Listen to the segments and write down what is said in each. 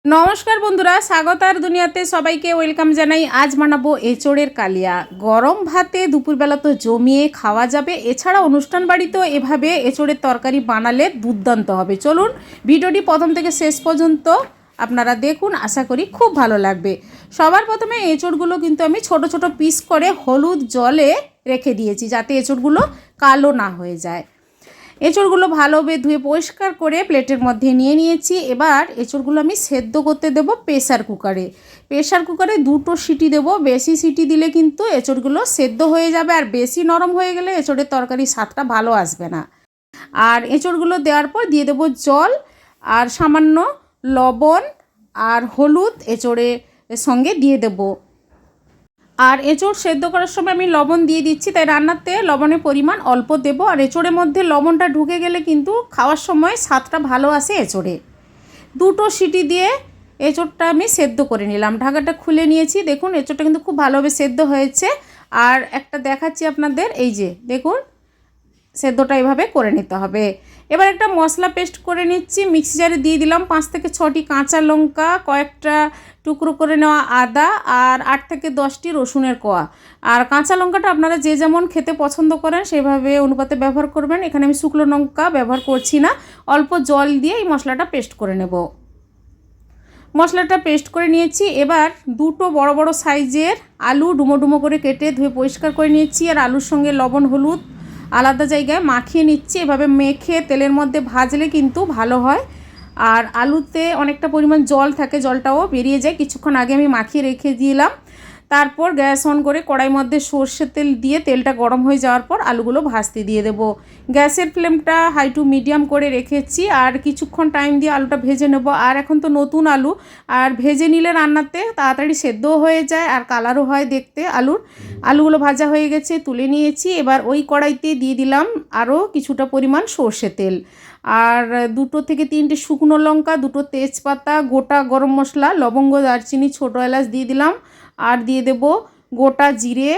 নমস্কার বন্ধুরা, স্বাগতার দুনিয়াতে সবাইকে ওয়েলকাম জানাই। আজ বানাবো এঁচোড়ের কালিয়া। গরম ভাতে দুপুরবেলা তো জমিয়ে খাওয়া যাবে। এছাড়া অনুষ্ঠান বাড়িতেও এভাবে এঁচোড়ের তরকারি বানালে দুর্দান্ত হবে। চলুন ভিডিওটি প্রথম থেকে শেষ পর্যন্ত আপনারা দেখুন, আশা করি খুব ভালো লাগবে। সবার প্রথমে এঁচোড়গুলো কিন্তু আমি ছোট ছোট পিস করে হলুদ জলে রেখে দিয়েছি, যাতে এঁচোড়গুলো কালো না হয়ে যায়। এঁচোড়গুলো ভালোভাবে ধুয়ে পরিষ্কার করে প্লেটের মধ্যে নিয়ে নিয়েছি। এবার এঁচোড়গুলো আমি সেদ্ধ করতে দেবো প্রেসার কুকারে। প্রেসার কুকারে 2টো সিটি দেবো। বেশি সিটি দিলে কিন্তু এঁচোড়গুলো সেদ্ধ হয়ে যাবে, আর বেশি নরম হয়ে গেলে এঁচোড়ের তরকারির স্বাদটা ভালো আসবে না। আর এঁচোড়গুলো দেওয়ার পর দিয়ে দেবো জল আর সামান্য লবণ আর হলুদ এঁচোড়ের সঙ্গে দিয়ে দেবো। আর এঁচোড় সেদ্ধ করার সময় আমি লবণ দিয়ে দিচ্ছি, তাই রান্নাতে লবণের পরিমাণ অল্প দেবো। আর এঁচোড়ের মধ্যে লবণটা ঢুকে গেলে কিন্তু খাওয়ার সময় স্বাদটা ভালো আসে এঁচোড়ে। 2টো সিটি দিয়ে এঁচোড়টা আমি সেদ্ধ করে নিলাম। ঢাকাটা খুলে নিয়েছি। দেখুন এঁচোড়টা কিন্তু খুব ভালোভাবে সেদ্ধ হয়েছে। আর একটা দেখাচ্ছি আপনাদের, এই যে দেখুন সেদ্ধটা এভাবে করে নিতে হবে। এবার একটা মশলা পেস্ট করে নিচ্ছি। মিক্সি জারে দিয়ে দিলাম 5 থেকে 6টি কাঁচা লঙ্কা, কয়েকটা টুকরো করে নেওয়া আদা আর 8 থেকে 10টি রসুনের কোয়া। আর কাঁচা লঙ্কাটা আপনারা যে যেমন খেতে পছন্দ করেন সেভাবে অনুপাতে ব্যবহার করবেন। এখানে আমি শুকনো লঙ্কা ব্যবহার করছি না। অল্প জল দিয়ে এই মশলাটা পেস্ট করে নেব। মশলাটা পেস্ট করে নিয়েছি। এবার 2টো বড় বড় সাইজের আলু ডুমো ডুমো করে কেটে ধুয়ে পরিষ্কার করে নিয়েছি। আর আলুর সঙ্গে লবণ হলুদ আলাদা জায়গায় মাখিয়ে নিচ্ছি। এভাবে মেখে তেলের মধ্যে ভাজলে কিন্তু ভালো হয়। আর আলুতে অনেকটা পরিমাণ জল থাকে, জলটাও বেরিয়ে যায়। কিছুক্ষণ আগে আমি মাখিয়ে রেখে দিলাম। তারপর গ্যাস অন করে কড়াইয়ের মধ্যে সর্ষের তেল দিয়ে তেলটা গরম হয়ে যাওয়ার পর আলুগুলো ভাজতে দিয়ে দেব। গ্যাসের ফ্লেমটা হাই টু মিডিয়াম করে রেখেছি। আর কিছুক্ষণ টাইম দিয়ে আলুটা ভেজে নেব। আর এখন তো নতুন আলু, আর ভেজে নিলে রান্নাতে তাড়াতাড়ি সেদ্ধও হয়ে যায় আর কালারও হয় দেখতে। আলুগুলো ভাজা হয়ে গেছে, তুলে নিয়েছি। এবার ওই কড়াইতে দিয়ে দিলাম আরও কিছুটা পরিমাণ সর্ষে তেল। আর 2 থেকে 3টে শুকনো লঙ্কা, 2টো তেজপাতা, গোটা গরম মশলা, লবঙ্গ, দারচিনি, ছোটো এলাচ দিয়ে দিলাম। আর দিয়ে দেব গোটা জিরে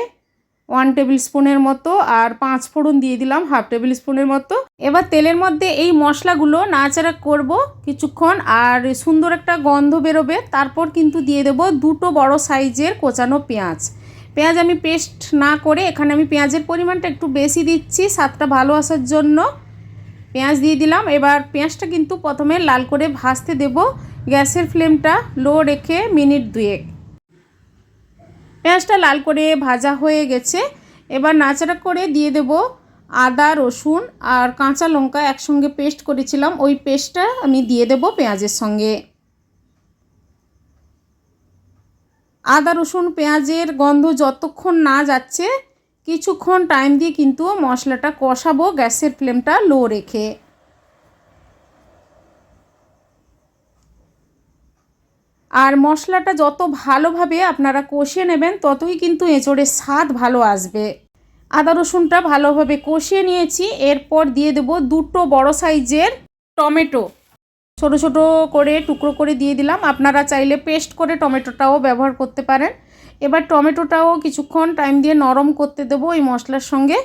1 টেবিল স্পুনের মতো, আর 5 ফোড়ন দিয়ে দিলাম 1/2 টেবিল স্পুনের মতো। এবার তেলের মধ্যে এই মশলাগুলো নাড়াচাড়া করব কিছুক্ষণ, আর সুন্দর একটা গন্ধ বেরোবে। তারপর কিন্তু দিয়ে দেব 2টো বড় সাইজের কোচানো পেঁয়াজ। আমি পেস্ট না করে এখানে আমি পেঁয়াজের পরিমাণটা একটু বেশি দিচ্ছি স্বাদটা ভালো আসার জন্য। পেঁয়াজ দিয়ে দিলাম। এবার পেঁয়াজটা কিন্তু প্রথমে লাল করে ভাজতে দেব। গ্যাসের ফ্লেমটা লো রেখে মিনিট 2। পেঁয়াজটা লাল করে ভাজা হয়ে গেছে। এবার নাড়াচাড়া করে দিয়ে দেব আদা, রসুন আর কাঁচা লঙ্কা একসঙ্গে পেস্ট করেছিলাম, ওই পেস্টটা আমি দিয়ে দেব পেঁয়াজের সঙ্গে। আদা রসুন পেঁয়াজের গন্ধ যতক্ষণ না যাচ্ছে কিছুক্ষণ টাইম দিয়ে কিন্তু মশলাটা কষাবো গ্যাসের ফ্লেমটা লো রেখে। আর মশলাটা যত ভালোভাবে আপনারা কষিয়ে নেবেন ততই কিন্তু এঁচোড়ের স্বাদ ভালো আসবে। আদা রসুনটা ভালোভাবে কষিয়ে নিয়েছি। এরপর দিয়ে দেব 2টো বড় সাইজের টমেটো, ছোট ছোট করে টুকরো করে দিয়ে দিলাম। আপনারা চাইলে পেস্ট করে টমেটোটাও ব্যবহার করতে পারেন। এবার টমেটোটাও কিছুক্ষণ টাইম দিয়ে নরম করতে দেবো এই মশলার সঙ্গে।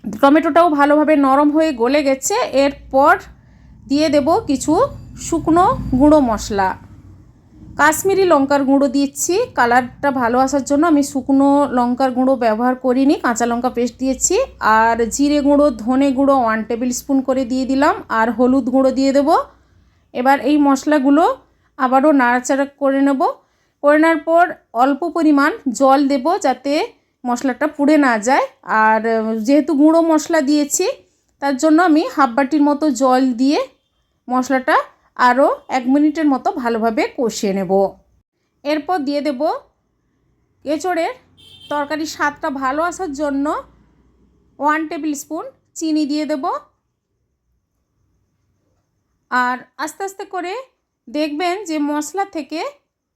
টমেটোটাও ভালোভাবে নরম হয়ে গলে গেছে। এরপর দিয়ে দেব কিছু শুকনো গুঁড়ো মশলা। কাশ্মীরি লঙ্কার গুঁড়ো দিচ্ছি কালারটা ভালো আসার জন্য। আমি শুকনো লঙ্কার গুঁড়ো ব্যবহার করিনি, কাঁচা লঙ্কা পেস্ট দিয়েছি। আর জিরে গুঁড়ো, ধনে গুঁড়ো 1 টেবিল স্পুন করে দিয়ে দিলাম। আর হলুদ গুঁড়ো দিয়ে দেব। এবার এই মশলাগুলো আবারও নাড়াচাড়া করে নেব। করে নেওয়ার পর অল্প পরিমাণ জল দেব যাতে মশলাটা পুড়ে না যায়। আর যেহেতু গুঁড়ো মশলা দিয়েছি তার জন্য আমি 1/2 বাটির মতো জল দিয়ে মশলাটা আরও 1 মিনিটের মতো ভালোভাবে কষিয়ে নেব। এরপর দিয়ে দেব এঁচোড়ের তরকারির স্বাদটা ভালো আসার জন্য 1 টেবিল স্পুন চিনি দিয়ে দেব। আর আস্তে আস্তে করে দেখবেন যে মশলা থেকে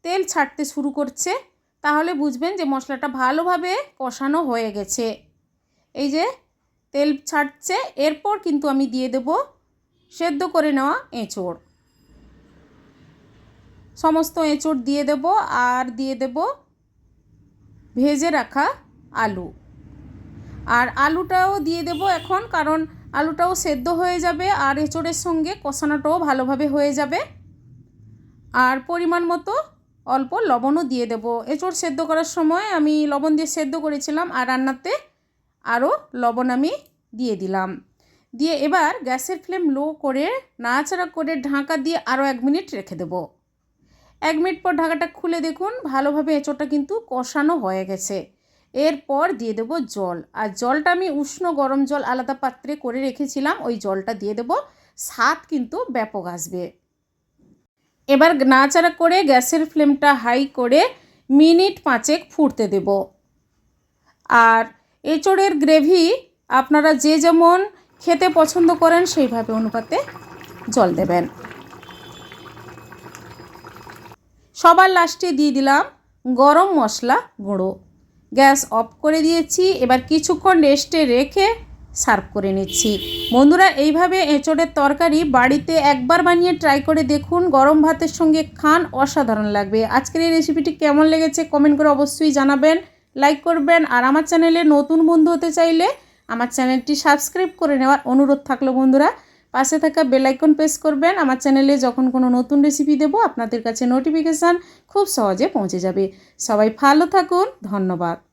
তেল ছাড়তে শুরু করছে, তাহলে বুঝবেন যে মশলাটা ভালোভাবে কষানো হয়ে গেছে। এই যে তেল ছাড়ছে। এরপর কিন্তু আমি দিয়ে দেব সেদ্ধ করে নেওয়া এঁচোড়। সমস্ত এঁচোড় দিয়ে দেব। আর দিয়ে দেব ভেজে রাখা আলু। আর আলুটাও দিয়ে দেব এখন, কারণ আলুটাও সেদ্ধ হয়ে যাবে আর এঁচোড়ের সঙ্গে কষানোটাও ভালোভাবে হয়ে যাবে। আর পরিমাণ মতো অল্প লবণও দিয়ে দেব। এঁচোড় সেদ্ধ করার সময় আমি লবণ দিয়ে সেদ্ধ করেছিলাম, আর রান্নাতে আরও লবণ আমি দিয়ে দিলাম। দিয়ে এবার গ্যাসের ফ্লেম লো করে নাড়াচাড়া করে ঢাকা দিয়ে আরও 1 মিনিট রেখে দেব। 1 মিনিট পর ঢাকাটা খুলে দেখুন ভালোভাবে এঁচোড়টা কিন্তু কষানো হয়ে গেছে। এরপর দিয়ে দেব জল, আর জলটা আমি উষ্ণ গরম জল আলাদা পাত্রে করে রেখেছিলাম, ওই জলটা দিয়ে দেব। স্বাদ কিন্তু ব্যাপক আসবে। এবার নাড়াচাড়া করে গ্যাসের ফ্লেমটা হাই করে মিনিট 5 ফুটতে দেব। আর এঁচোড়ের গ্রেভি আপনারা যে যেমন খেতে পছন্দ করেন সেইভাবে অনুপাতে জল দেবেন। সবার লাস্টে দিয়ে দিলাম গরম মশলা গুঁড়ো। গ্যাস অফ করে দিয়েছি। এবার কিছুক্ষণ রেস্টে রেখে সার্ভ করে নিচ্ছি। বন্ধুরা, এইভাবে এঁচোড়ের তরকারি বাড়িতে একবার বানিয়ে ট্রাই করে দেখুন, গরম ভাতের সঙ্গে খান, অসাধারণ লাগবে। আজকের এই রেসিপিটি কেমন লেগেছে কমেন্ট করে অবশ্যই জানাবেন, লাইক করবেন। আর আমার চ্যানেলে নতুন বন্ধু হতে চাইলে আমার চ্যানেলটি সাবস্ক্রাইব করে নেওয়ার অনুরোধ থাকলো। বন্ধুরা, পাশে থাকা বেল আইকন প্রেস করবেন। আমার চ্যানেলে যখন কোনো নতুন রেসিপি দেব আপনাদের কাছে নোটিফিকেশান খুব সহজে পৌঁছে যাবে। সবাই ভালো থাকুন, ধন্যবাদ।